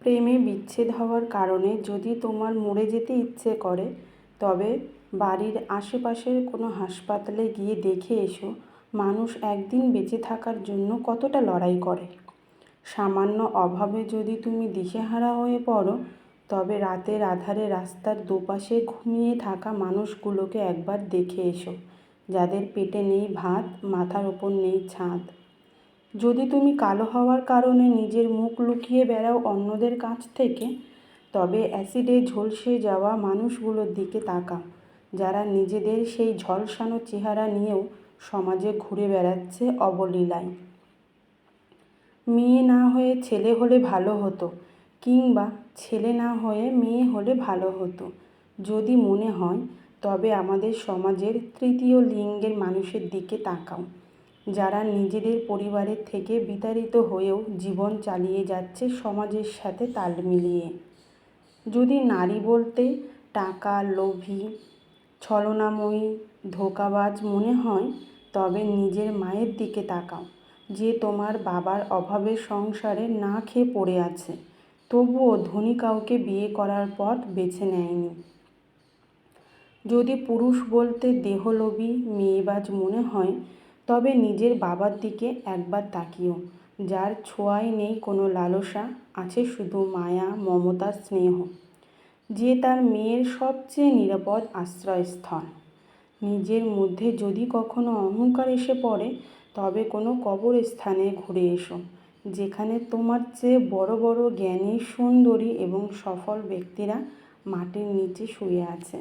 প্রেমে বিচ্ছেদ হওয়ার কারণে যদি তোমার মরে যেতে ইচ্ছে করে, তবে বাড়ির আশেপাশের কোনো হাসপাতালে গিয়ে দেখে এসো মানুষ একদিন বেঁচে থাকার জন্য কতটা লড়াই করে। সামান্য অভাবে যদি তুমি দিশেহারা হয়ে পড়ো, তবে রাতের আঁধারে রাস্তার দুপাশে ঘুমিয়ে থাকা মানুষগুলোকে একবার দেখে এসো, যাদের পেটে নেই ভাত, মাথার ওপর নেই ছাদ। যদি তুমি কালো হওয়ার কারণে নিজের মুখ লুকিয়ে বেড়াও অন্যদের কাছ থেকে, তবে অ্যাসিডে ঝলসে যাওয়া মানুষগুলোর দিকে তাকাও, যারা নিজেদের সেই ঝলসানো চেহারা নিয়েও সমাজে ঘুরে বেড়াচ্ছে অবলীলায়। মেয়ে না হয়ে ছেলে হলে ভালো হতো, কিংবা ছেলে না হয়ে মেয়ে হলে ভালো হতো যদি মনে হয়, তবে আমাদের সমাজের তৃতীয় লিঙ্গের মানুষের দিকে তাকাও, যারা নিজেদের পরিবারের থেকে বিতাড়িত হয়েও জীবন চালিয়ে যাচ্ছে সমাজের সাথে তাল মিলিয়ে। যদি নারী বলতে টাকা লোভী, ছলনাময়ী, ধোঁকাবাজ মনে হয়, তবে নিজের মায়ের দিকে তাকাও, যে তোমার বাবার অভাবে সংসারে না খেয়ে পড়ে আছে, তবুও ধনী কাউকে বিয়ে করার পথ বেছে নেয়নি। যদি পুরুষ বলতে দেহলোভী, মেয়েবাজ মনে হয়, তবে নিজের বাবার দিকে একবার তাকিও, যার ছোঁয়ায় নেই কোনো লালসা, আছে শুধু মায়া, মমতা, স্নেহ, যে তার মেয়ের সবচেয়ে নিরাপদ আশ্রয়স্থল। নিজের মধ্যে যদি কখনো অহংকার এসে পড়ে, তবে কোনো কবরস্থানে ঘুরে এসো, যেখানে তোমার চেয়ে বড় বড় জ্ঞানী, সুন্দরী এবং সফল ব্যক্তিরা মাটির নিচে শুয়ে আছে।